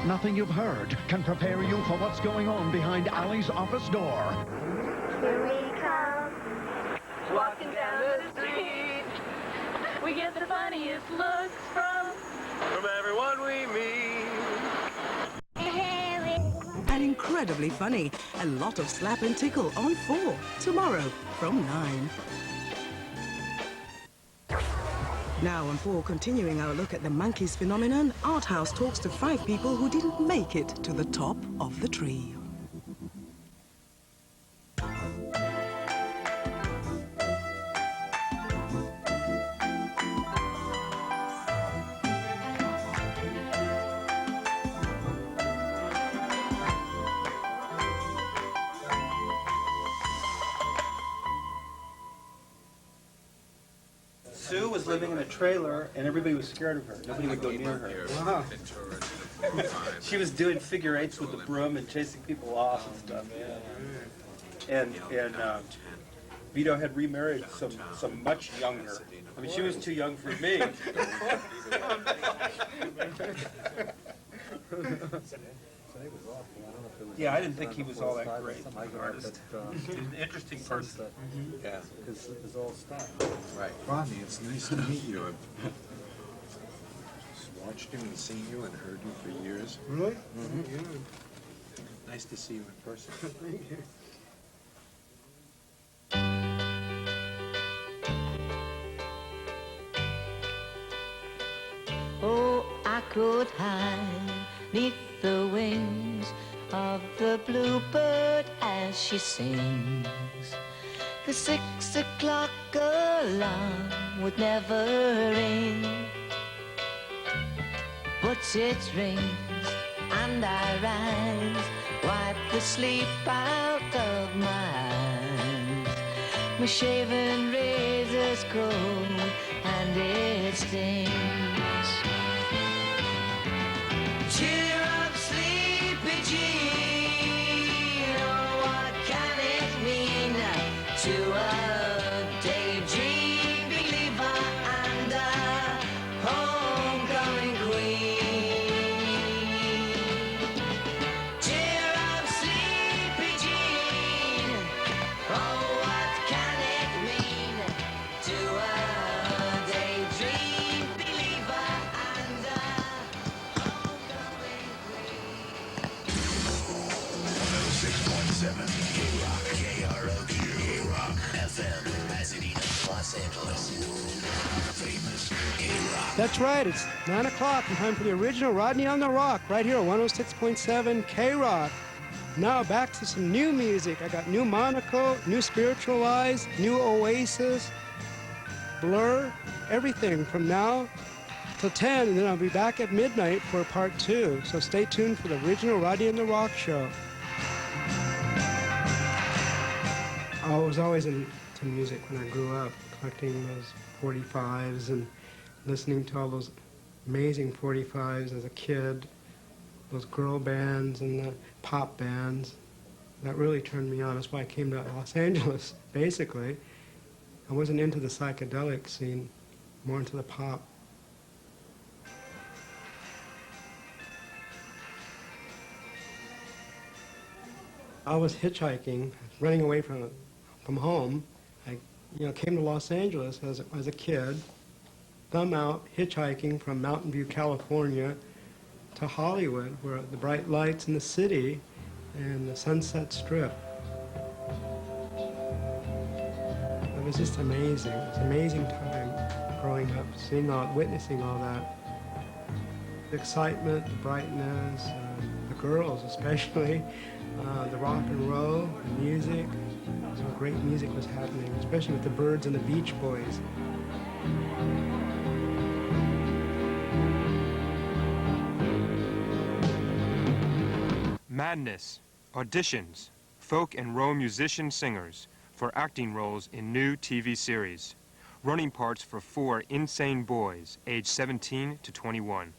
Nothing you've heard can prepare you for what's going on behind Allie's office door. Here we come, walking down the street. We get the funniest looks from everyone we meet. And incredibly funny. A lot of slap and tickle on 4 tomorrow from 9. Now on 4, continuing our look at the monkeys phenomenon, Arthouse talks to 5 people who didn't make it to the top of the tree. Sue was living in a trailer, and everybody was scared of her. Nobody would go near her. Wow. She was doing figure eights with the broom and chasing people off and stuff. And Vito had remarried some much younger. I mean, she was too young for me. Yeah, I didn't think he was all that great as an artist. He's an interesting person. Yeah, because it was all style. Right. Rodney, it's nice to meet you. I've just watched you and seen you and heard you for years. Really? Mm-hmm. Yeah. Nice to see you in person. Thank you. Oh, I could hide neath the wings of the bluebird as she sings. The 6 o'clock alarm would never ring, but it rings and I rise, wipe the sleep out of my eyes. My shaven razor's cold and it stings. Cheer up, sleepy Jean, oh, what can it mean to a daydream believer and a homecoming queen? Cheer up, sleepy Jean, oh, what can it mean to a daydream believer and a homecoming queen? 106.7 K-Rock, K-R-O-Q, K-Rock, FM, Pasadena, Los Angeles. Famous K-Rock. That's right, it's 9 o'clock and time for the original Rodney on the Rock, right here at 106.7 K-Rock. Now back to some new music. I got new Monaco, new Spiritualized, new Oasis, Blur, everything from now till 10, and then I'll be back at midnight for part 2. So stay tuned for the original Rodney on the Rock show. I was always into music when I grew up, collecting those 45s and listening to all those amazing 45s as a kid, those girl bands and the pop bands. That really turned me on. That's why I came to Los Angeles, basically. I wasn't into the psychedelic scene, more into the pop. I was hitchhiking, running away from home. I came to Los Angeles as a kid, thumb out, hitchhiking from Mountain View, California to Hollywood, where the bright lights in the city and the Sunset Strip. It was just amazing. It was an amazing time growing up, witnessing all that. The excitement, the brightness, the girls especially, the rock and roll, the music. Some great music was happening, especially with the Byrds and the Beach Boys. Madness, auditions, folk and roll musician-singers for acting roles in new TV series. Running parts for 4 insane boys, aged 17 to 21.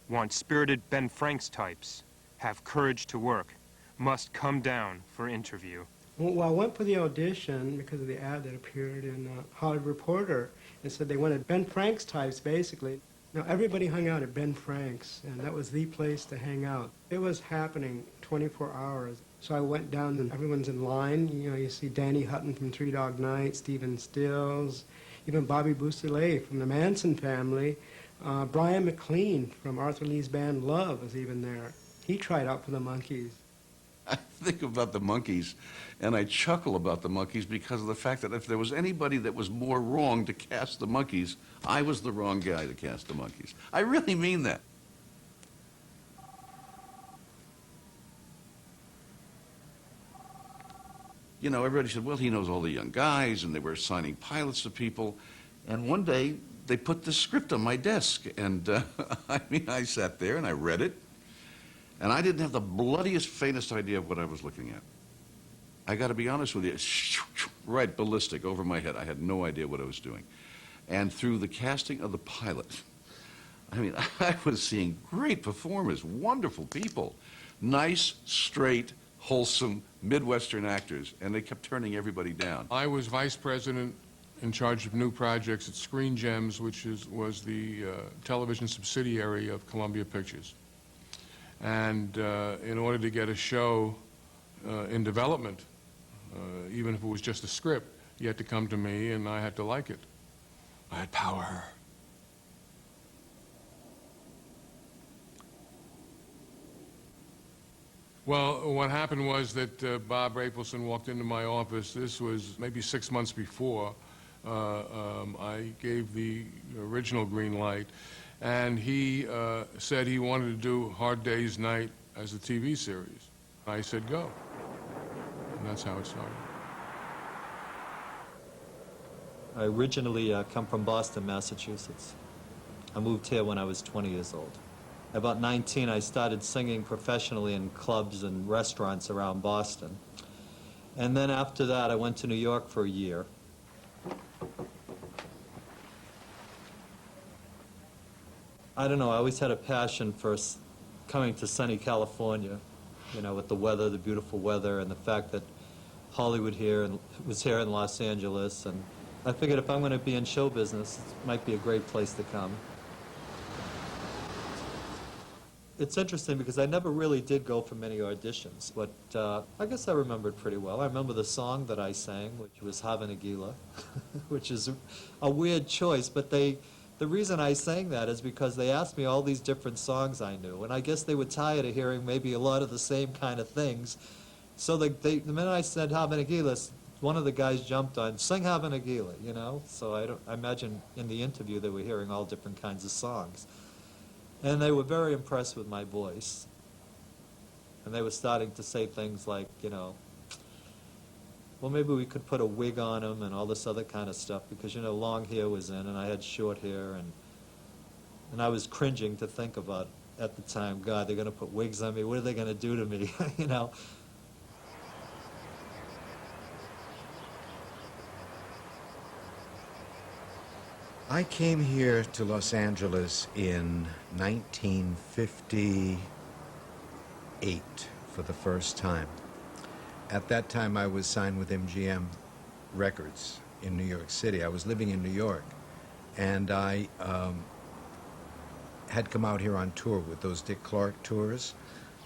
Want spirited Ben Franks types. Have courage to work. Must come down for interview. Well, I went for the audition because of the ad that appeared in Hollywood Reporter. It said they wanted Ben Franks types, basically. Now, everybody hung out at Ben Frank's, and that was the place to hang out. It was happening 24 hours. So I went down, and everyone's in line. You know, you see Danny Hutton from Three Dog Night, Stephen Stills, even Bobby Beausoleil from the Manson family. Brian McLean from Arthur Lee's band Love was even there. He tried out for the Monkees. I think about the Monkees, and I chuckle about the Monkees because of the fact that if there was anybody that was more wrong to cast the Monkees, I was the wrong guy to cast the Monkees. I really mean that. You know, everybody said, well, he knows all the young guys, and they were assigning pilots to people. And one day, they put this script on my desk, and I mean, I sat there and I read it, and I didn't have the bloodiest, faintest idea of what I was looking at. I got to be honest with you, right, ballistic, over my head. I had no idea what I was doing. And through the casting of the pilot, I mean, I was seeing great performers, wonderful people, nice, straight, wholesome Midwestern actors, and they kept turning everybody down. I was vice president in charge of new projects at Screen Gems, which was the television subsidiary of Columbia Pictures. And in order to get a show in development, even if it was just a script, you had to come to me and I had to like it. I had power. Well, what happened was that Bob Rapelson walked into my office. This was maybe 6 months before I gave the original green light, and he said he wanted to do Hard Day's Night as a TV series. I said, go. And that's how it started. I originally come from Boston, Massachusetts. I moved here when I was 20 years old. At about 19, I started singing professionally in clubs and restaurants around Boston. And then after that, I went to New York for a year. I don't know, I always had a passion for coming to sunny California, you know, with the weather, the beautiful weather, and the fact that Hollywood was here in Los Angeles. And I figured if I'm going to be in show business, it might be a great place to come. It's interesting because I never really did go for many auditions, but I guess I remember it pretty well. I remember the song that I sang, which was Hava Nagila, which is a weird choice, but the reason I sang that is because they asked me all these different songs I knew, and I guess they were tired of hearing maybe a lot of the same kind of things. So the minute I said Hava Nagila, one of the guys jumped on, sing Hava Nagila, you know? So I imagine in the interview they were hearing all different kinds of songs. And they were very impressed with my voice. And they were starting to say things like, you know, well, maybe we could put a wig on him and all this other kind of stuff because, you know, long hair was in and I had short hair. And I was cringing to think about at the time, God, they're going to put wigs on me. What are they going to do to me, you know? I came here to Los Angeles in 1958 for the first time. At that time, I was signed with MGM Records in New York City. I was living in New York, and I had come out here on tour with those Dick Clark tours,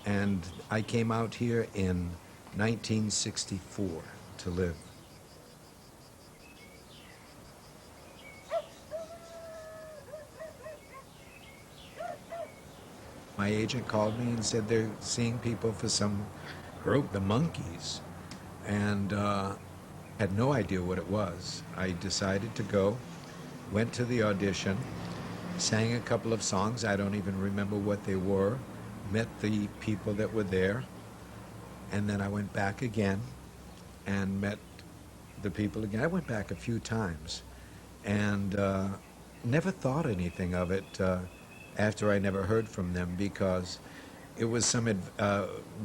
and I came out here in 1964 to live. My agent called me and said they're seeing people for some group, the Monkees, and had no idea what it was. I decided to go, went to the audition, sang a couple of songs. I don't even remember what they were, met the people that were there, and then I went back again and met the people again. I went back a few times and never thought anything of it after I never heard from them, because it was some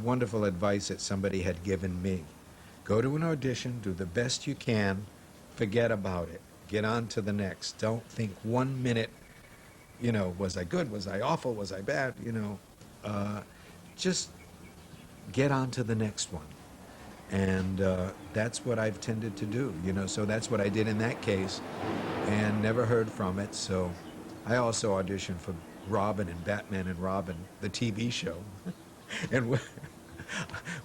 wonderful advice that somebody had given me. Go to an audition, do the best you can, forget about it, get on to the next. Don't think 1 minute, you know, was I good, was I awful, was I bad, you know. Just get on to the next one. And that's what I've tended to do, you know, so that's what I did in that case and never heard from it, so I also auditioned for Robin and Batman and Robin, the TV show. And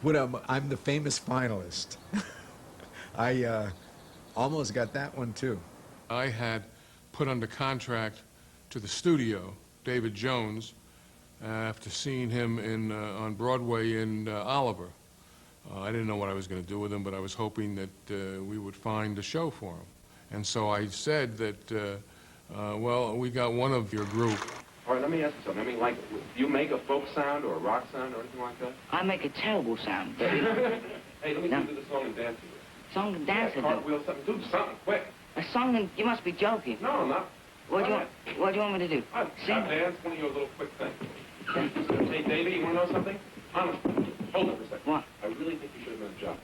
when I'm the famous finalist. I almost got that one too. I had put under contract to the studio David Jones after seeing him on Broadway in Oliver. I didn't know what I was going to do with him, but I was hoping that we would find a show for him. And so I said that, well, we got one of your group. All right, let me ask you something. I mean, like, do you make a folk sound or a rock sound or anything like that? I make a terrible sound. Hey, let me do the song and dance to it. Song and dance? Yeah, cartwheel, something. Do something, quick. A song and... You must be joking. No, I'm not. What do you want me to do? Sing? Dance, one of your little quick things. Hey, Davey, you want to know something? Honest, hold it for a second. What? I really think you should have done a job.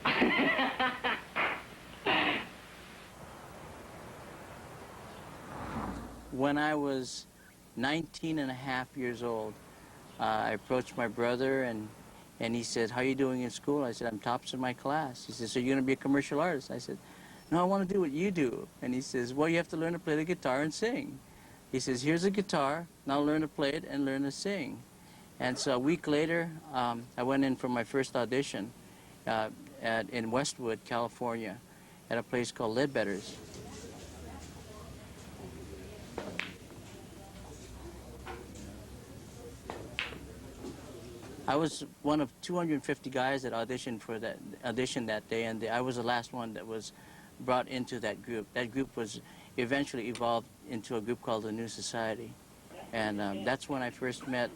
When I was 19 and a half years old, I approached my brother and he said, how are you doing in school? I said, I'm tops in my class. He said, so you're going to be a commercial artist? I said, no, I want to do what you do. And he says, well, you have to learn to play the guitar and sing. He says, here's a guitar, now learn to play it and learn to sing. And so a week later, I went in for my first audition in Westwood, California, at a place called Ledbetter's. I was one of 250 guys that auditioned that day, and I was the last one that was brought into that group. That group was eventually evolved into a group called the New Society, and that's when I first met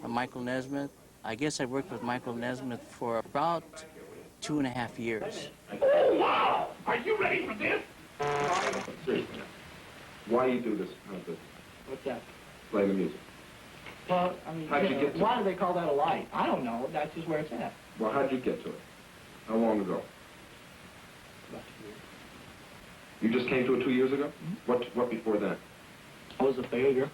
Michael Nesmith. I guess I worked with Michael Nesmith for about 2.5 years. Oh, wow! Are you ready for this? Seriously, why do you do this kind of business? What's that? Play the music. Well, I mean, How'd you get to why it? do they call that a light? I don't know. That's just where it's at. Well, how'd you get to it? How long ago? About 2 years. You just came to it 2 years ago? Mm-hmm. What before that? I was a failure.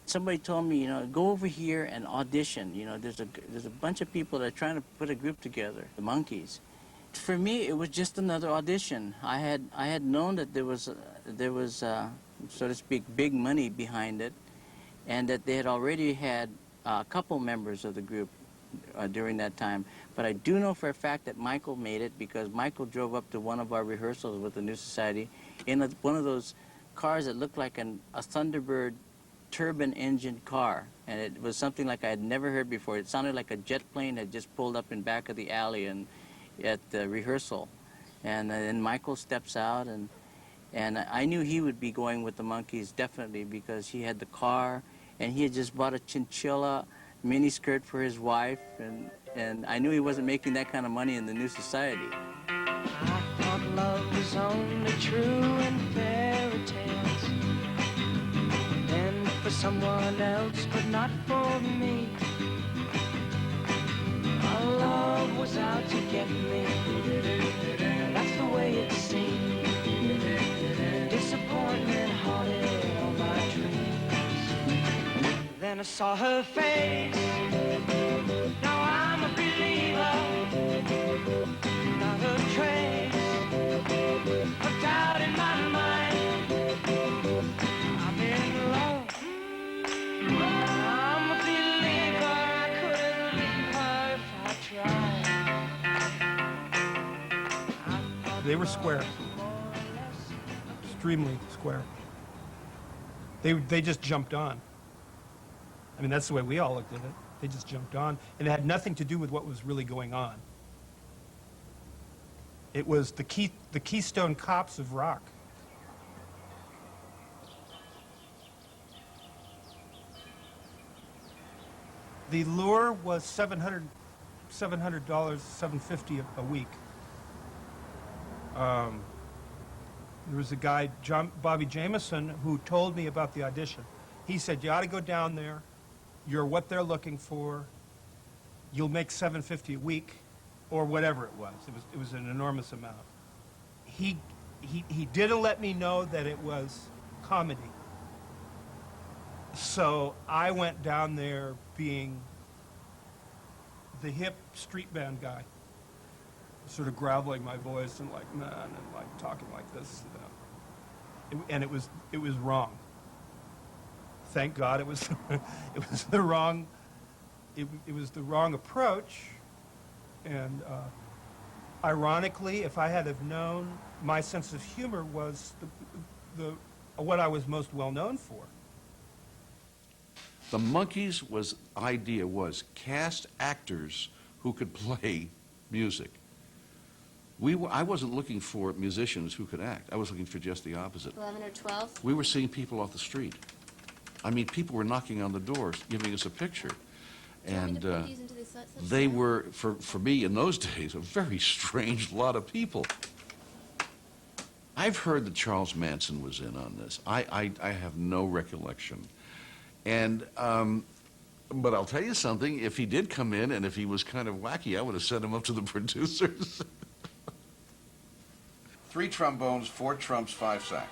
Somebody told me, you know, go over here and audition. You know, there's a bunch of people that are trying to put a group together, the Monkees. For me, it was just another audition. I had known that there was so to speak, big money behind it, and that they had already had a couple members of the group during that time. But I do know for a fact that Michael made it, because Michael drove up to one of our rehearsals with the New Society in one of those cars that looked like a Thunderbird turbine-engined car. And it was something like I had never heard before. It sounded like a jet plane had just pulled up in back of the alley at the rehearsal. And then Michael steps out, and I knew he would be going with the Monkees, definitely, because he had the car, and he had just bought a chinchilla miniskirt for his wife, and I knew he wasn't making that kind of money in the New Society. I thought love was only true in fairy tales, and for someone else, but not for me. Our love was out to get me, that's the way it seemed. Disappointment haunted all my dreams. Then I saw her face. Now I'm a believer. Not a trace of doubt in my mind. I'm in love. I'm a believer. I couldn't leave her if I tried. They were square. Extremely square. They just jumped on. I mean, that's the way we all looked at it. They just jumped on, and it had nothing to do with what was really going on. It was the Keystone Cops of rock. The lure was $700, $750 a week. There was a guy, Bobby Jameson, who told me about the audition. He said, you ought to go down there. You're what they're looking for. You'll make $750 a week, or whatever it was. It was an enormous amount. He didn't let me know that it was comedy. So I went down there being the hip street band guy, sort of graveling my voice and like, man, and like talking like this, and it was wrong. thank God it was it was the wrong approach. And ironically, if I had have known, my sense of humor was what I was most well known for. The Monkees' idea was cast actors who could play music. I wasn't looking for musicians who could act. I was looking for just the opposite. 11 or 12? We were seeing people off the street. I mean, people were knocking on the doors, giving us a picture. And they were, for me in those days, a very strange lot of people. I've heard that Charles Manson was in on this. I have no recollection. And, but I'll tell you something, if he did come in and if he was kind of wacky, I would have sent him up to the producers. 3 trombones, 4 trumps, 5 sax.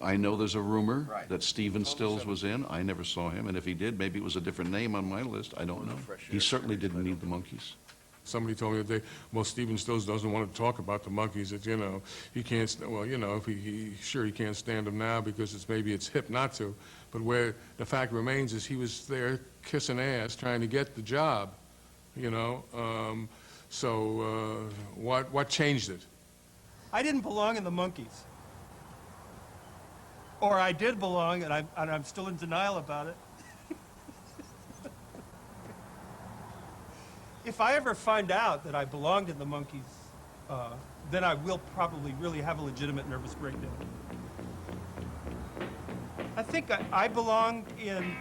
I know there's a rumor Right. that Stephen Stills was in. I never saw him, and if he did, maybe it was a different name on my list. I don't know. He certainly didn't need the Monkees. Somebody told me that well, Stephen Stills doesn't want to talk about the Monkees. That he can't. Well, if he can't stand them now because maybe it's hip not to. But where the fact remains is he was there kissing ass trying to get the job. So what changed it? I didn't belong in the Monkees. Or I did belong, and I'm still in denial about it. If I ever find out that I belonged in the Monkees, then I will probably really have a legitimate nervous breakdown. I think I belonged in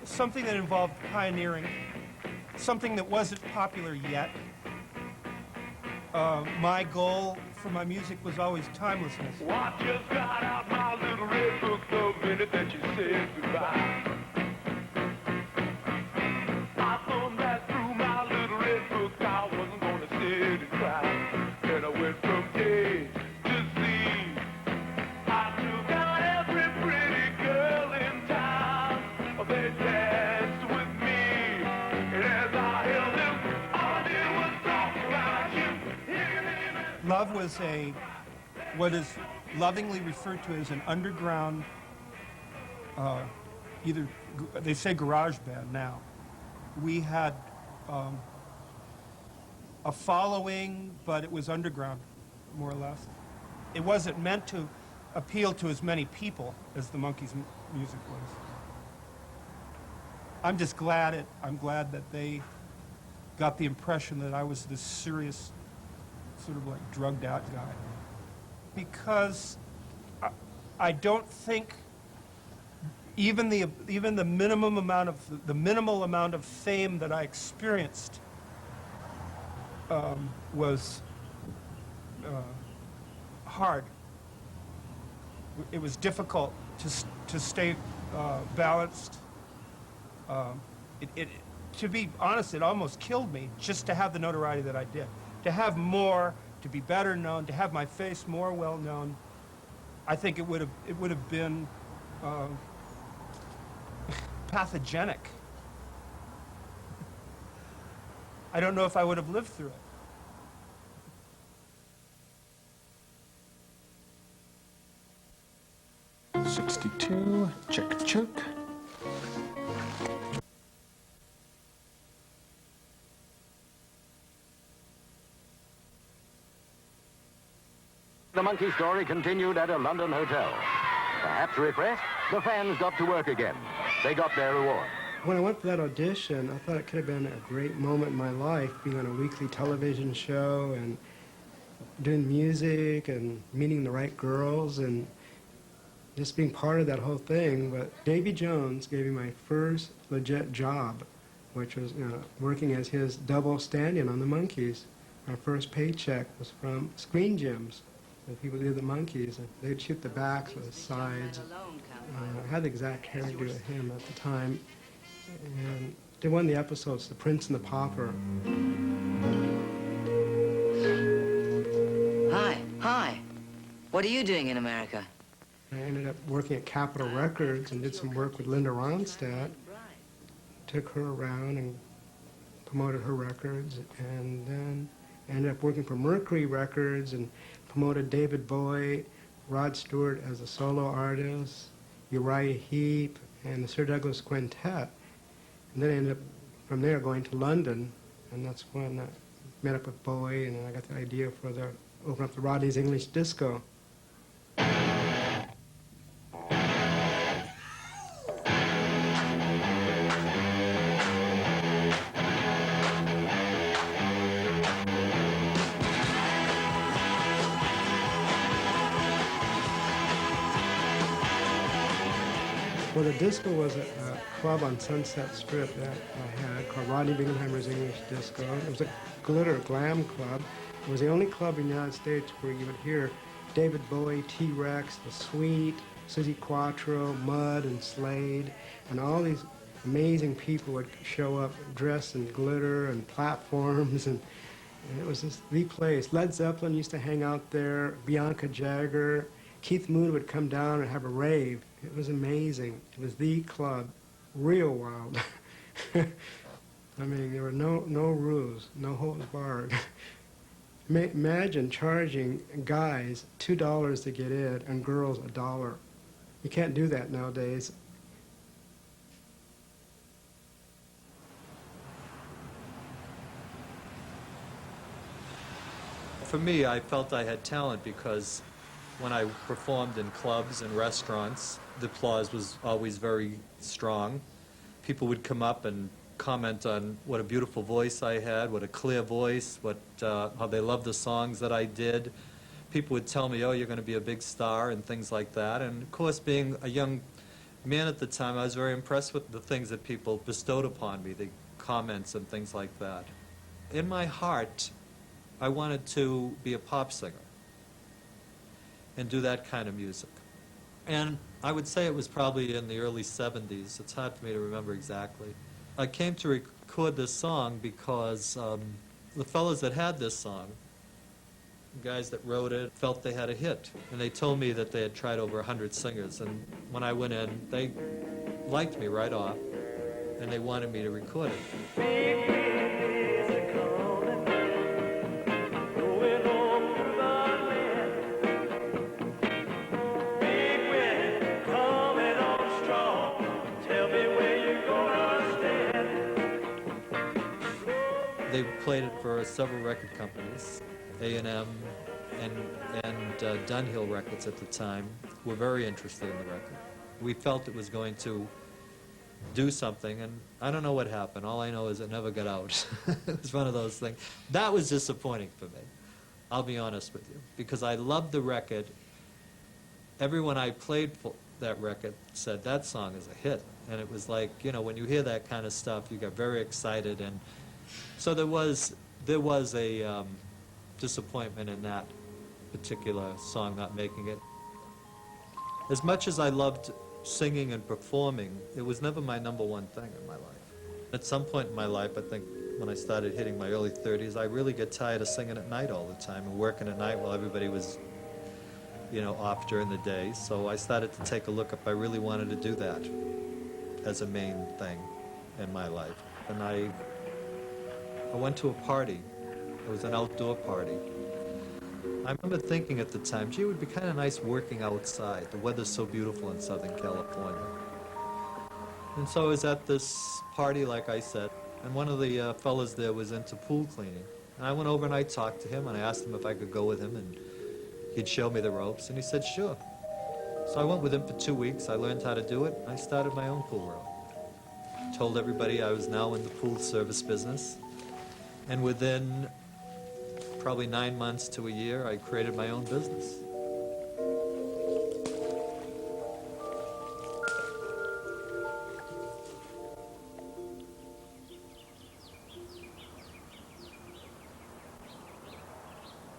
something that involved pioneering, something that wasn't popular yet. My goal for my music was always timelessness. Well, I just got out my little red book the minute that you said goodbye. I thumbed that through my little red book. I wasn't gonna sit and cry. Then I went from A to Z. I took out every pretty girl in town. They danced with me, and as I held them, all I did was talk about you. Love was what is lovingly referred to as an underground, they say garage band now. We had a following, but it was underground, more or less. It wasn't meant to appeal to as many people as the Monkees' music was. I'm just glad I'm glad that they got the impression that I was this serious, sort of like drugged out guy. Because I don't think even the minimal amount of fame that I experienced was hard. It was difficult to stay balanced. To be honest, it almost killed me just to have the notoriety that I did. To have more, to be better known, to have my face more well known, I think it would have been pathogenic. I don't know if I would have lived through it. 62, check, check. The monkey story continued at a London hotel. Perhaps refreshed, the fans got to work again. They got their reward. When I went for that audition, I thought it could have been a great moment in my life, being on a weekly television show and doing music and meeting the right girls and just being part of that whole thing. But Davy Jones gave me my first legit job, which was working as his double stand-in on the Monkees. My first paycheck was from Screen Gems. The people who did the Monkees, they'd shoot the backs or the sides. I had the exact hairdo of him at the time. And did one of the episodes, The Prince and the Pauper. Hi. What are you doing in America? I ended up working at Capitol Records and did some work with Linda Ronstadt. Took her around and promoted her records, and then ended up working for Mercury Records and promoted David Bowie, Rod Stewart as a solo artist, Uriah Heep, and the Sir Douglas Quintet. And then I ended up from there going to London, and that's when I met up with Bowie, and then I got the idea for open up the Rodney's English Disco. Well, the disco was a club on Sunset Strip that I had called Rodney Bingenheimer's English Disco. It was a glitter glam club. It was the only club in the United States where you would hear David Bowie, T-Rex, The Sweet, Suzi Quatro, Mud and Slade, and all these amazing people would show up dressed in glitter and platforms, and it was just the place. Led Zeppelin used to hang out there, Bianca Jagger, Keith Moon would come down and have a rave. It was amazing. It was the club, real wild. I mean, there were no rules, no holds barred. Imagine charging guys $2 to get in and girls $1. You can't do that nowadays. For me, I felt I had talent because when I performed in clubs and restaurants, the applause was always very strong. People would come up and comment on what a beautiful voice I had, what a clear voice, how they loved the songs that I did. People would tell me, oh, you're going to be a big star and things like that. And of course, being a young man at the time, I was very impressed with the things that people bestowed upon me, the comments and things like that. In my heart, I wanted to be a pop singer and do that kind of music. And I would say it was probably in the early 70s. It's hard for me to remember exactly. I came to record this song because the fellows that had this song, the guys that wrote it, felt they had a hit. And they told me that they had tried over 100 singers. And when I went in, they liked me right off, and they wanted me to record it. They played it for several record companies. A&M and Dunhill Records at the time were very interested in the record. We felt it was going to do something, and I don't know what happened. All I know is it never got out. It was one of those things. That was disappointing for me, I'll be honest with you, because I loved the record. Everyone I played for that record said that song is a hit, and it was like, you know, when you hear that kind of stuff, you get very excited, and so there was a disappointment in that particular song not making it. As much as I loved singing and performing, it was never my number one thing in my life. At some point in my life, I think when I started hitting my early 30s, I really get tired of singing at night all the time and working at night while everybody was, you know, off during the day. So I started to take a look if I really wanted to do that as a main thing in my life. And I went to a party. It was an outdoor party. I remember thinking at the time, gee, it would be kind of nice working outside. The weather's so beautiful in Southern California. And so I was at this party, like I said, and one of the fellas there was into pool cleaning. And I went over and I talked to him, and I asked him if I could go with him, and he'd show me the ropes, and he said, sure. So I went with him for 2 weeks. I learned how to do it. I started my own pool room. Told everybody I was now in the pool service business. And within probably 9 months to a year, I created my own business.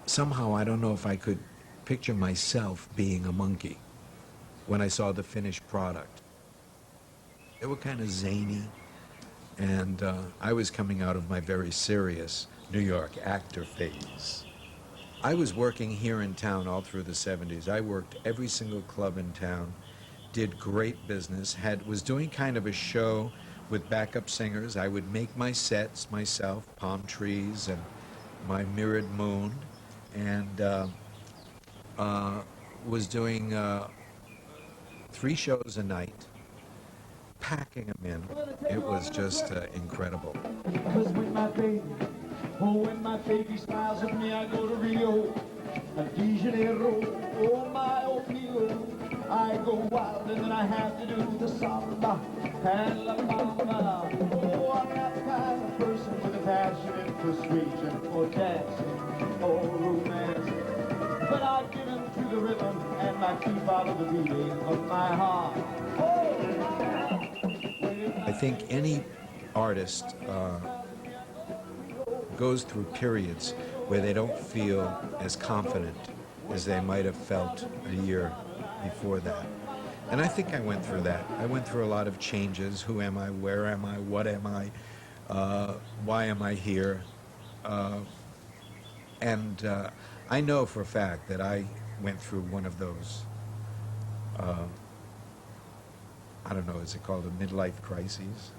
Somehow, I don't know if I could picture myself being a monkey when I saw the finished product. They were kind of zany, and I was coming out of my very serious New York actor phase. I was working here in town all through the 70s. I worked every single club in town, did great business, was doing kind of a show with backup singers. I would make my sets myself, palm trees and my mirrored moon, and was doing 3 shows a night. packing them in. It was just incredible. Cause when my baby smiles at me, I go to Rio de Janeiro. Oh my, oh Pio, I go wild and then I have to do the samba and la bamba. Oh, I'm that kind of person with a passion and persuasion for dancing or romance. But I get into the rhythm and my feet follow the beating of my heart. I think any artist goes through periods where they don't feel as confident as they might have felt a year before that. And I think I went through that. I went through a lot of changes. Who am I? Where am I? What am I? Why am I here? And I know for a fact that I went through one of those, I don't know, is it called a midlife crisis?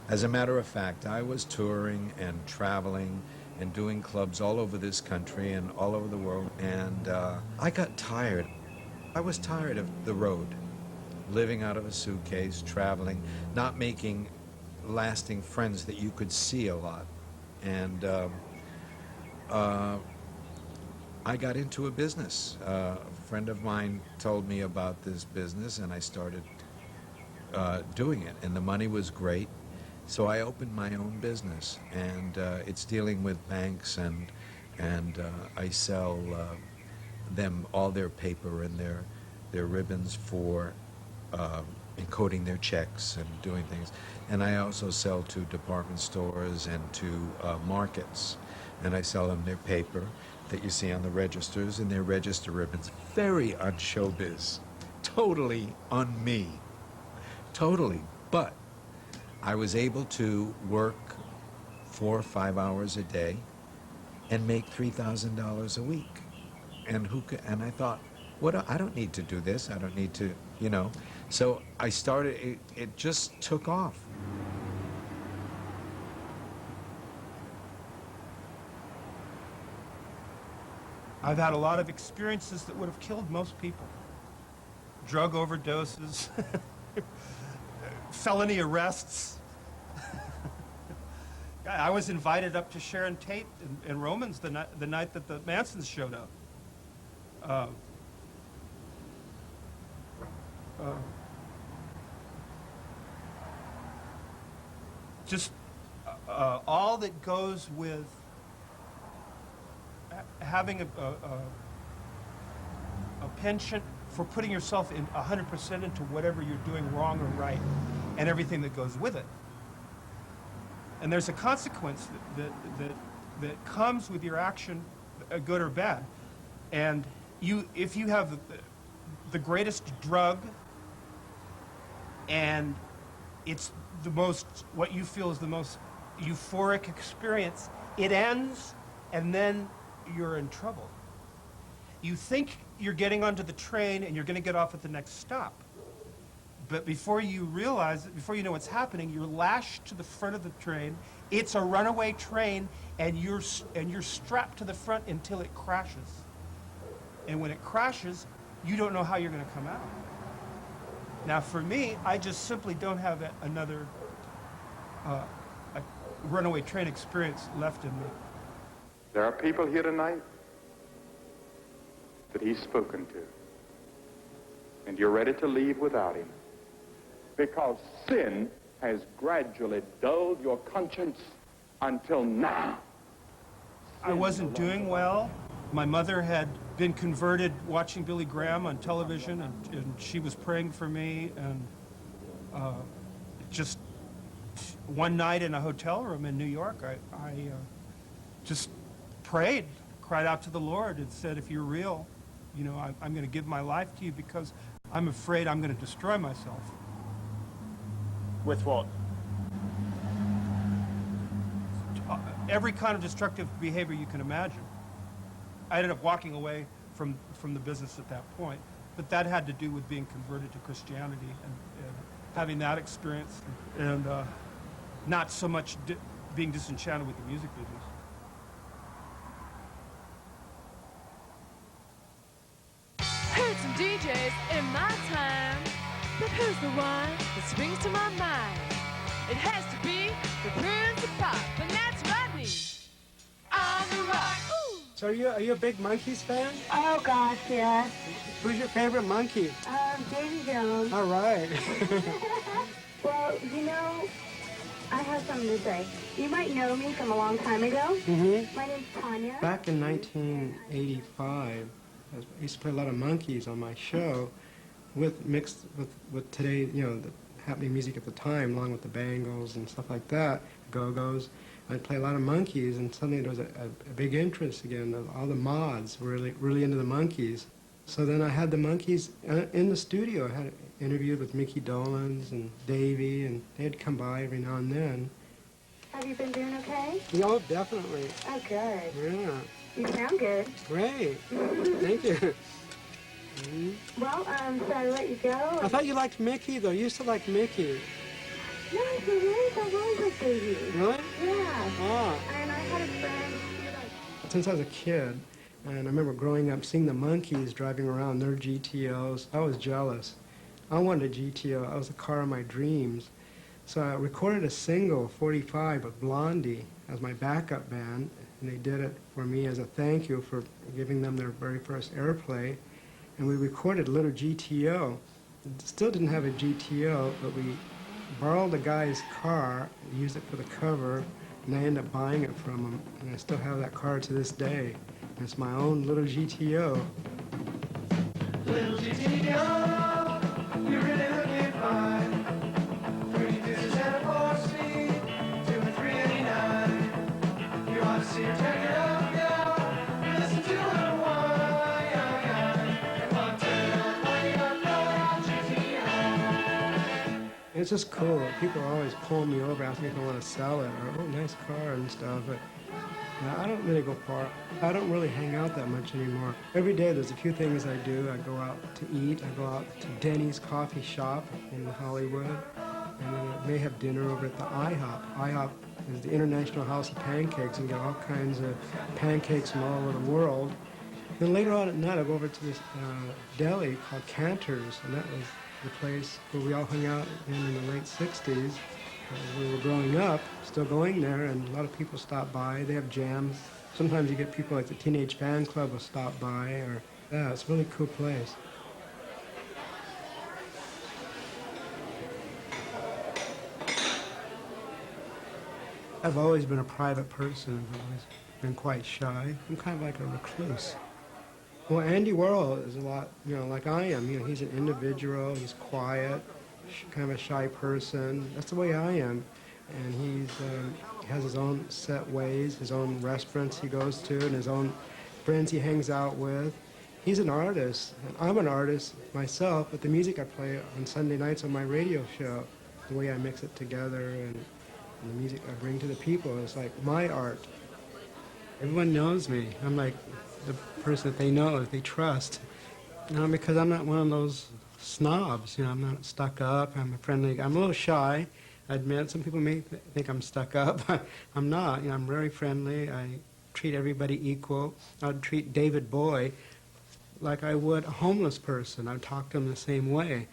As a matter of fact, I was touring and traveling and doing clubs all over this country and all over the world, and I got tired. I was tired of the road, living out of a suitcase, traveling, not making lasting friends that you could see a lot. And I got into a business. A friend of mine told me about this business, and I started doing it, and the money was great. So I opened my own business, and it's dealing with banks, and I sell them all their paper and their ribbons for encoding their checks and doing things. And I also sell to department stores and to markets, and I sell them their paper that you see on the registers and their register ribbons. Very on showbiz, totally on me, totally. But I was able to work 4 or 5 hours a day and make $3,000 a week. And and I thought, I don't need to do this. I don't need to, you know. So I started, it just took off. I've had a lot of experiences that would have killed most people. Drug overdoses, felony arrests. I was invited up to Sharon Tate in Romans the night that the Mansons showed up. Just all that goes with having a penchant for putting yourself in 100% into whatever you're doing wrong or right, and everything that goes with it. And there's a consequence that comes with your action, good or bad. And if you have the greatest drug, and it's what you feel is the most euphoric experience, it ends, and then you're in trouble. You think you're getting onto the train and you're going to get off at the next stop. But before you realize it, before you know what's happening, you're lashed to the front of the train. It's a runaway train, and you're strapped to the front until it crashes. And when it crashes, you don't know how you're going to come out. Now, for me, I just simply don't have another a runaway train experience left in me. There are people here tonight that he's spoken to, and you're ready to leave without him, because sin has gradually dulled your conscience until now. I wasn't doing well. My mother had been converted watching Billy Graham on television, and she was praying for me, and just one night in a hotel room in New York, I just prayed, cried out to the Lord and said, if you're real, you know, I'm going to give my life to you because I'm afraid I'm going to destroy myself. With what? Every kind of destructive behavior you can imagine. I ended up walking away from the business at that point, but that had to do with being converted to Christianity and having that experience, and not so much being disenchanted with the music business. It's some DJs in my time, but who's the one that springs to my mind? It has to be the Prince of Pop, and that's Rodney on the rock. Ooh. So are you a big Monkees fan? Oh, gosh, yes. Who's your favorite monkey? Davy Jones. All right. Well, you know, I have something to say. You might know me from a long time ago. Mm-hmm. My name's Tanya. Back in 1985, I used to play a lot of Monkees on my show, mixed with today, you know, the happening music at the time, along with the Bangles and stuff like that, Go-Go's. I'd play a lot of Monkees, and suddenly there was a big interest again. All the mods were really into the Monkees. So then I had the Monkees in the studio. I had interviewed with Mickey Dolenz and Davey, and they'd come by every now and then. Have you been doing okay? Oh, definitely. Oh, good. Yeah. You sound good. Great. Thank you. Well, should I let you go? I thought you liked Mickey, though. You used to like Mickey. No, I really don't like with Davey. Really? Yeah. Ah. And I had a friend. Since I was a kid, and I remember growing up seeing the Monkees driving around their GTOs, I was jealous. I wanted a GTO. I was the car of my dreams. So I recorded a single, 45, with Blondie as my backup band, and they did it for me as a thank you for giving them their very first airplay. And we recorded a little GTO. Still didn't have a GTO, but we borrowed a guy's car, used it for the cover, and I ended up buying it from him. And I still have that car to this day. And it's my own little GTO. Little GTO, you're really looking fine. 30 pieces and a 4-seat, 2 and 389. You ought to see her turn it up now. Listen to her whine. And one turn, when you got GTO. It's just cool. People are always pulling me over, asking me if I want to sell it, or, oh, nice car and stuff. But I don't really go far. I don't really hang out that much anymore. Every day there's a few things I do. I go out to eat. I go out to Denny's coffee shop in Hollywood. And then I may have dinner over at the IHOP. IHOP is the International House of Pancakes, and get all kinds of pancakes from all over the world. Then later on at night I go over to this deli called Cantor's, and that was the place where we all hung out in the late 60s. We were growing up, still going there, and a lot of people stop by. They have jams. Sometimes you get people like the Teenage Fan Club will stop by, or yeah, it's a really cool place. I've always been a private person. I've always been quite shy. I'm kind of like a recluse. Well, Andy Warhol is a lot, you know, like I am. You know, he's an individual. He's quiet, kind of a shy person. That's the way I am. And he has his own set ways, his own restaurants he goes to, and his own friends he hangs out with. He's an artist, and I'm an artist myself, but the music I play on Sunday nights on my radio show, the way I mix it together, and the music I bring to the people is like my art. Everyone knows me. I'm like the person that they know, that they trust. You know, because I'm not one of those snobs. You know, I'm not stuck up. I'm a friendly. I'm a little shy. I admit some people may think I'm stuck up. I'm not. You know, I'm very friendly. I treat everybody equal. I'd treat David Bowie like I would a homeless person. I'd talk to him the same way.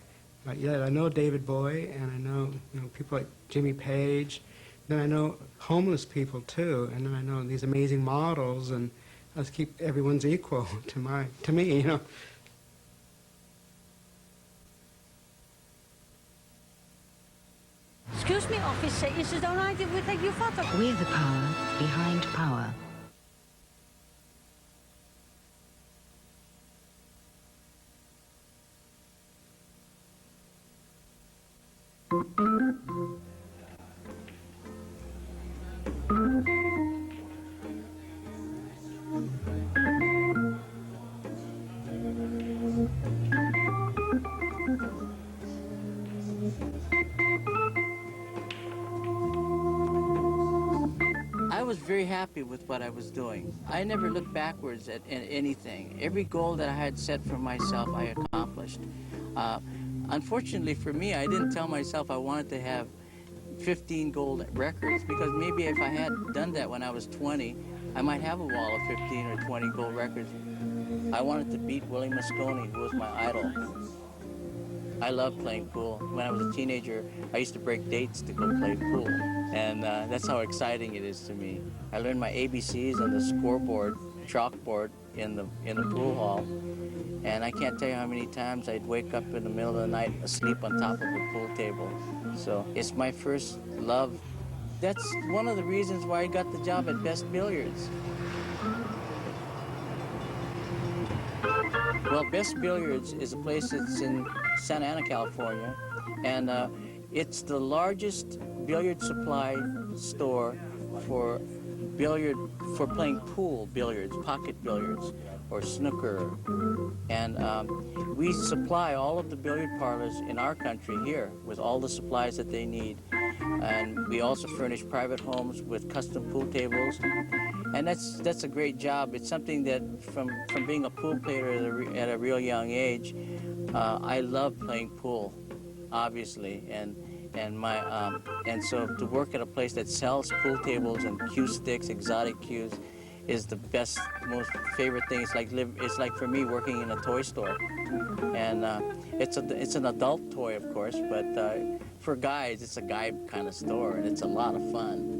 Yeah, I know David Bowie, and I know, you know, people like Jimmy Page. Then I know homeless people too, and then I know these amazing models, and I just keep everyone's equal to me, you know. Excuse me, officer, is it all right if we take your photo? We're the power behind power. I was very happy with what I was doing. I never looked backwards at anything. Every goal that I had set for myself, I accomplished. Unfortunately for me, I didn't tell myself I wanted to have 15 gold records, because maybe if I had done that when I was 20, I might have a wall of 15 or 20 gold records. I wanted to beat Willie Moscone, who was my idol. I loved playing pool. When I was a teenager, I used to break dates to go play pool. And that's how exciting it is to me. I learned my ABCs on the scoreboard, chalkboard in the pool hall. And I can't tell you how many times I'd wake up in the middle of the night asleep on top of a pool table. So it's my first love. That's one of the reasons why I got the job at Best Billiards. Well, Best Billiards is a place that's in Santa Ana, California, and it's the largest billiard supply store for playing pool billiards, pocket billiards, or snooker. And we supply all of the billiard parlors in our country here with all the supplies that they need. And we also furnish private homes with custom pool tables. And that's a great job. It's something that from being a pool player at a real young age, I love playing pool, obviously, and so to work at a place that sells pool tables and cue sticks, exotic cues, is the best, most favorite thing. It's like for me working in a toy store, and it's an adult toy, of course, but for guys, it's a guy kind of store, and it's a lot of fun.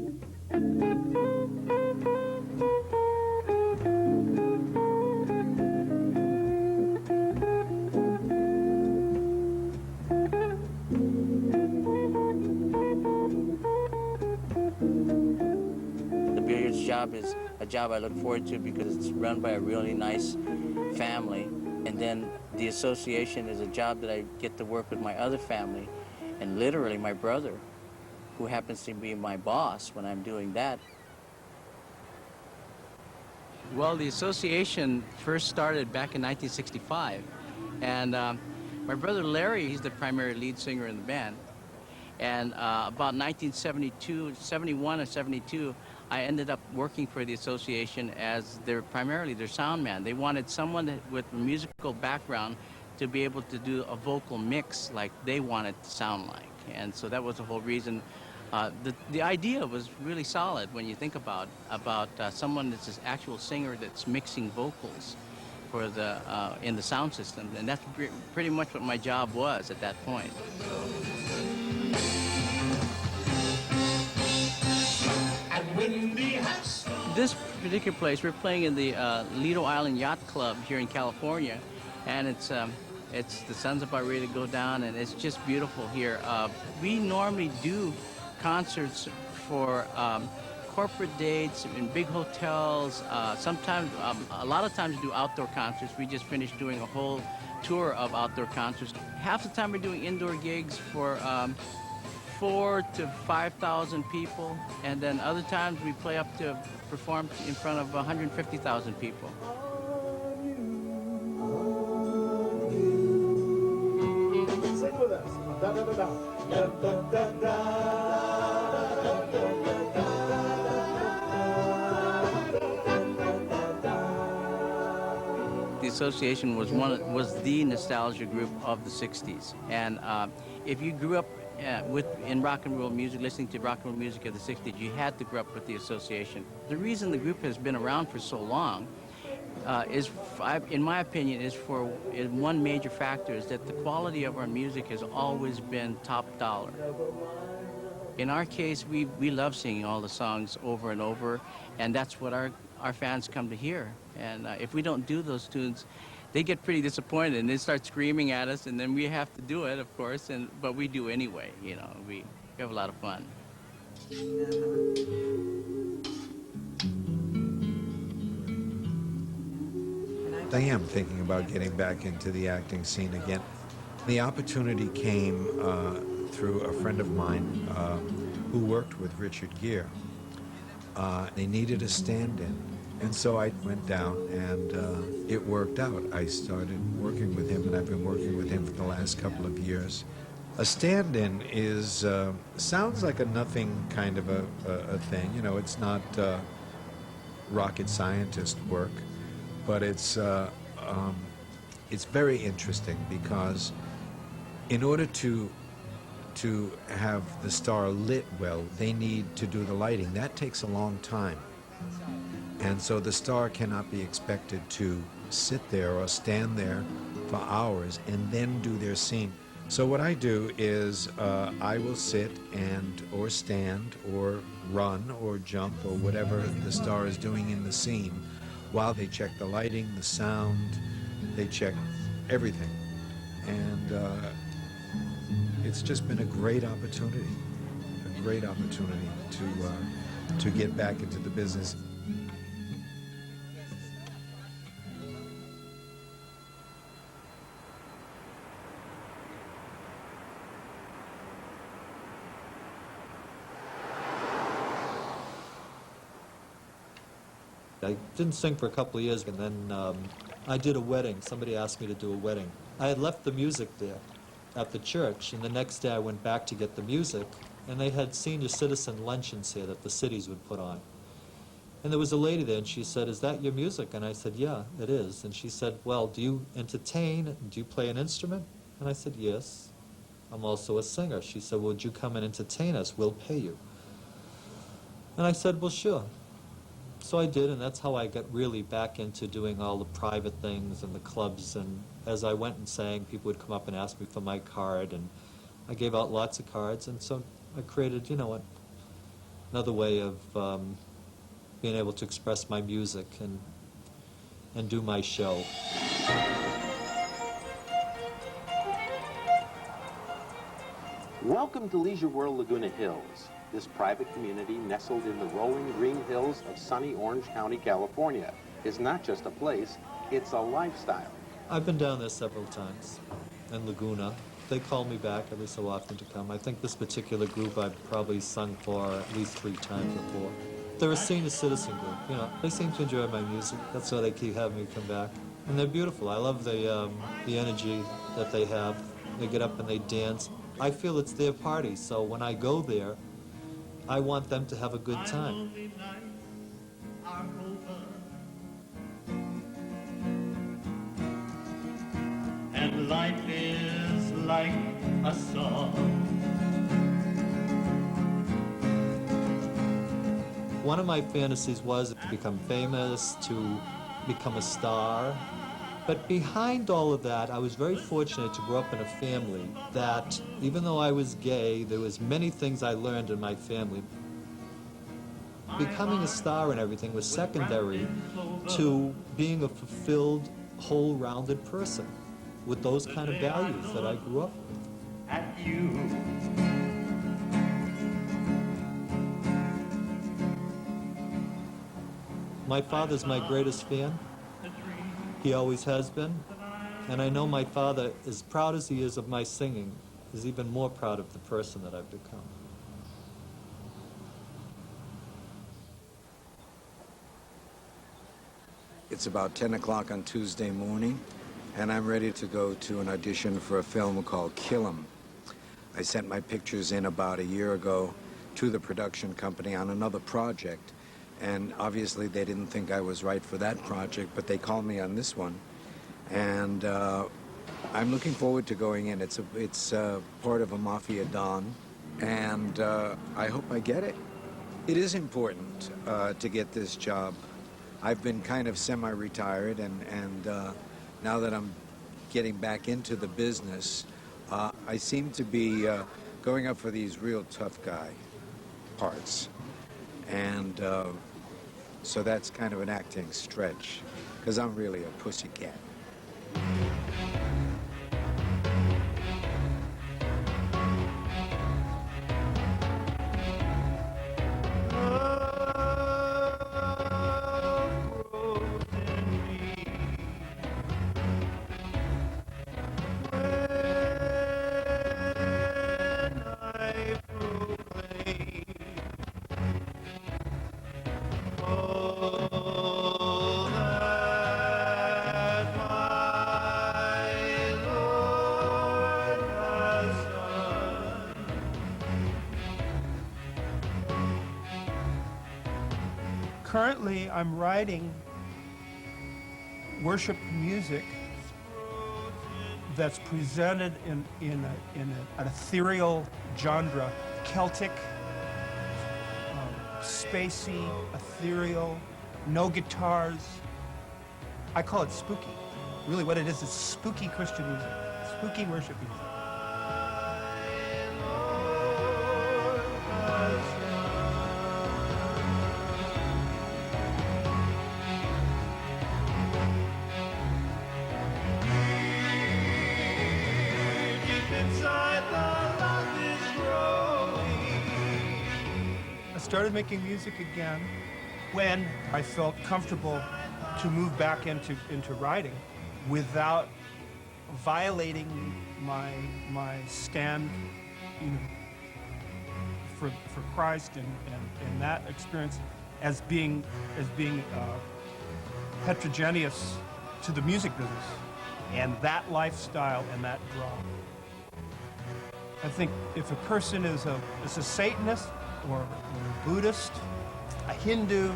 Job is a job I look forward to because it's run by a really nice family, and then the association is a job that I get to work with my other family, and literally my brother, who happens to be my boss when I'm doing that. Well, the association first started back in 1965, and my brother Larry, he's the primary lead singer in the band, and about 1971 or 72, I ended up working for the association as primarily their sound man. They wanted someone with a musical background to be able to do a vocal mix like they wanted to sound like. And so that was the whole reason. The idea was really solid when you think about someone that's an actual singer that's mixing vocals for in the sound system. And that's pretty much what my job was at that point. This particular place, we're playing in the Lido Island Yacht Club here in California, and it's the sun's about ready to go down, and it's just beautiful here. We normally do concerts for corporate dates in big hotels. Sometimes, a lot of times, we do outdoor concerts. We just finished doing a whole tour of outdoor concerts. Half the time, we're doing indoor gigs for 4,000 to 5,000 people, and then other times we play up to perform in front of 150,000 people. Sing with us. Da, da, da, da. Da, da, da, da. The association was the nostalgia group of the 60s, and if you grew up in rock and roll music, listening to rock and roll music of the 60s, you had to grow up with the association. The reason the group has been around for so long in my opinion, is one major factor is that the quality of our music has always been top dollar. In our case, we love singing all the songs over and over, and that's what our fans come to hear. And if we don't do those tunes, they get pretty disappointed, and they start screaming at us, and then we have to do it, of course, but we do anyway, you know. We have a lot of fun. I am thinking about getting back into the acting scene again. The opportunity came through a friend of mine who worked with Richard Gere. They needed a stand-in. And so I went down, and it worked out. I started working with him, and I've been working with him for the last couple of years. A stand-in sounds like a nothing kind of a thing. You know, it's not rocket scientist work, but it's very interesting because in order to have the star lit well, they need to do the lighting. That takes a long time. And so the star cannot be expected to sit there or stand there for hours and then do their scene. So what I do is I will sit or stand or run or jump or whatever the star is doing in the scene while they check the lighting, the sound, they check everything. And it's just been a great opportunity to get back into the business. I didn't sing for a couple of years, and then I did a wedding. Somebody asked me to do a wedding. I had left the music there at the church, and the next day I went back to get the music, and they had senior citizen luncheons here that the cities would put on. And there was a lady there, and she said, "Is that your music?" And I said, "Yeah, it is." And she said, "Well, do you entertain? Do you play an instrument?" And I said, "Yes. I'm also a singer." She said, "Well, would you come and entertain us? We'll pay you." And I said, "Well, sure." So I did, and that's how I got really back into doing all the private things and the clubs. And as I went and sang, people would come up and ask me for my card, and I gave out lots of cards. And so I created, another way of being able to express my music and do my show. Welcome to Leisure World Laguna Hills. This private community, nestled in the rolling green hills of sunny Orange County, California, is not just a place, it's a lifestyle. I've been down there several times, in Laguna. They call me back every so often to come. I think this particular group I've probably sung for at least 3 times before. They're a senior citizen group, They seem to enjoy my music. That's why they keep having me come back. And they're beautiful. I love the energy that they have. They get up and they dance. I feel it's their party, so when I go there, I want them to have a good time. And life is like a song. One of my fantasies was to become famous, to become a star. But behind all of that, I was very fortunate to grow up in a family that, even though I was gay, there was many things I learned in my family. Becoming a star and everything was secondary to being a fulfilled, whole-rounded person with those kind of values that I grew up with. At you. My father's my greatest fan. He always has been. And I know my father, as proud as he is of my singing, is even more proud of the person that I've become. It's about 10 o'clock on Tuesday morning, and I'm ready to go to an audition for a film called Kill 'Em. I sent my pictures in about a year ago to the production company on another project, and obviously they didn't think I was right for that project, but they called me on this one. And I'm looking forward to going in. It's part of a mafia don, and I hope I get it. It is important to get this job. I've been kind of semi-retired, and now that I'm getting back into the business, I seem to be going up for these real tough guy parts. And so that's kind of an acting stretch, because I'm really a pussycat. Currently, I'm writing worship music that's presented in an ethereal genre, Celtic, spacey, ethereal, no guitars, I call it spooky. Really what it is spooky Christian music, spooky worship music. I started making music again when I felt comfortable to move back into writing without violating my stand, for Christ and that experience as being heterogeneous to the music business and that lifestyle and that draw. I think if a person is a Satanist or a Buddhist, a Hindu,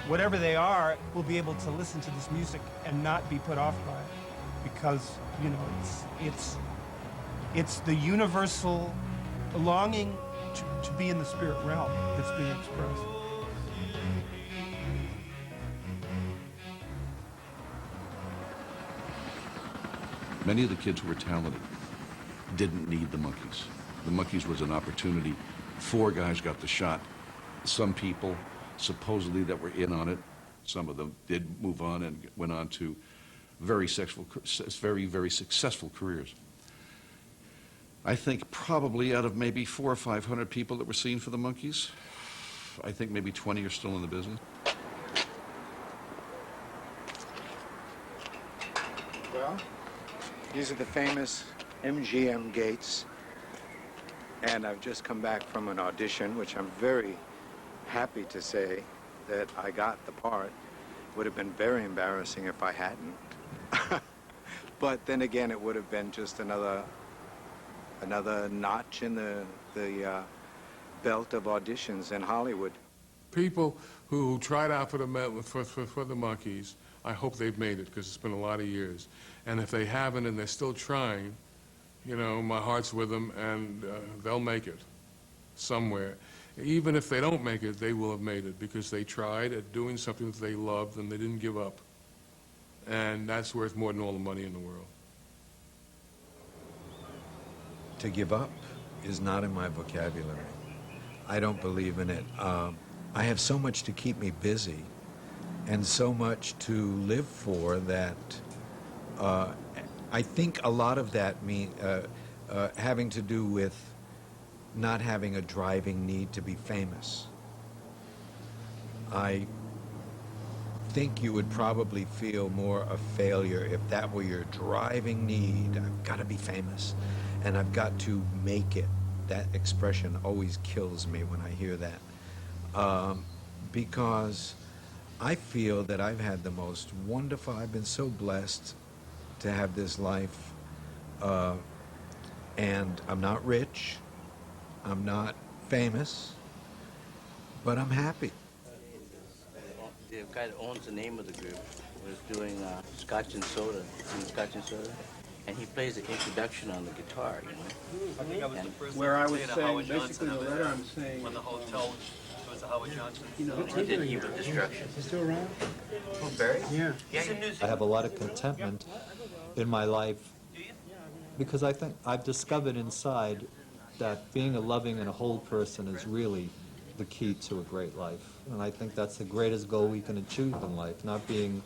whatever they are, will be able to listen to this music and not be put off by it, because it's the universal longing to be in the spirit realm that's being expressed. Many of the kids who were talented didn't need the Monkees. The Monkees was an opportunity. 4 guys got the shot. Some people, supposedly, that were in on it, some of them did move on and went on to very, very successful careers. I think probably out of maybe 400 or 500 people that were seen for the Monkees, I think maybe 20 are still in the business. Well, these are the famous MGM gates, and I've just come back from an audition, which I'm very happy to say that I got the part. Would have been very embarrassing if I hadn't. But then again, it would have been just another notch in the belt of auditions in Hollywood. People who tried out for the Monkees, I hope they've made it, because it's been a lot of years. And if they haven't and they're still trying, my heart's with them, and they'll make it somewhere. Even if they don't make it, they will have made it, because they tried at doing something that they loved and they didn't give up. And that's worth more than all the money in the world. To give up is not in my vocabulary. I don't believe in it. I have so much to keep me busy and so much to live for that I think a lot of that having to do with not having a driving need to be famous. I think you would probably feel more a failure if that were your driving need. I've got to be famous, and I've got to make it. That expression always kills me when I hear that, because I feel that I've had the most wonderful, I've been so blessed to have this life, and I'm not rich, I'm not famous, but I'm happy. The guy that owns the name of the group was doing Scotch and Soda, and he plays the introduction on the guitar, I think I was the first where I was saying saying, Howard basically Johnson the letter I'm saying. when the hotel was the Howard Johnson. He did Evil Destruction. He's still around? Oh, Barry? Yeah. I have a lot of contentment in my life because I think I've discovered inside that being a loving and a whole person is really the key to a great life. And I think that's the greatest goal we can achieve in life, not being,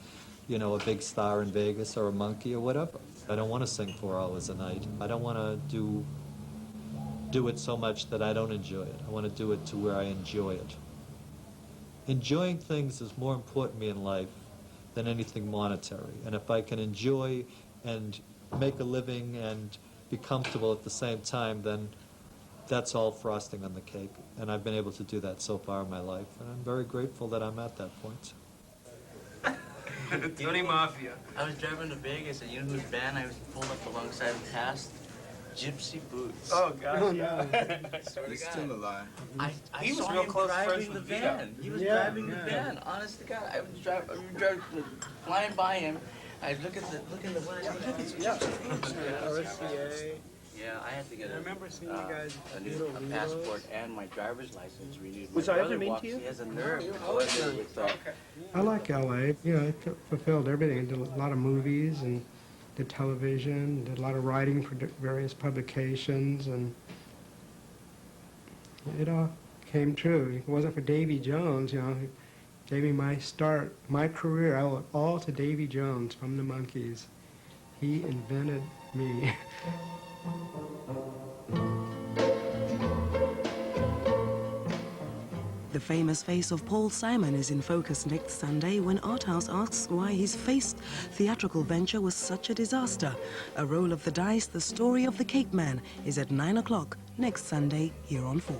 a big star in Vegas or a monkey or whatever. I don't want to sing 4 hours a night. I don't want to do it so much that I don't enjoy it. I want to do it to where I enjoy it. Enjoying things is more important to me in life than anything monetary. And if I can enjoy and make a living and be comfortable at the same time, then that's all frosting on the cake. And I've been able to do that so far in my life. And I'm very grateful that I'm at that point. Tony Mafia. I was driving to Vegas, and you know whose band I was pulled up alongside and passed? Gypsy Boots. Oh, gosh. Oh, yeah. He's still alive. I He was saw real him close friends driving the with Vito. van. He was driving the van. Honest to God, I was driving, flying by him. I look at the. RCA. Yeah. Yeah, I had to get I remember seeing you guys a do new little passport and my driver's license renewed. Was My I ever brother mean walks, to you? he has a nerve. Oh, okay. With, I like LA. You know, it fulfilled everything. I did a lot of movies and did television, did a lot of writing for various publications, and it all came true. If it wasn't for Davy Jones, you know, he gave me my start, my career. I owe it all to Davy Jones from the Monkees. He invented me. The famous face of Paul Simon is in focus next Sunday when Arthouse asks why his faced theatrical venture was such a disaster. A roll of the dice, the story of the Cape Man, is at 9 o'clock next Sunday here on 4.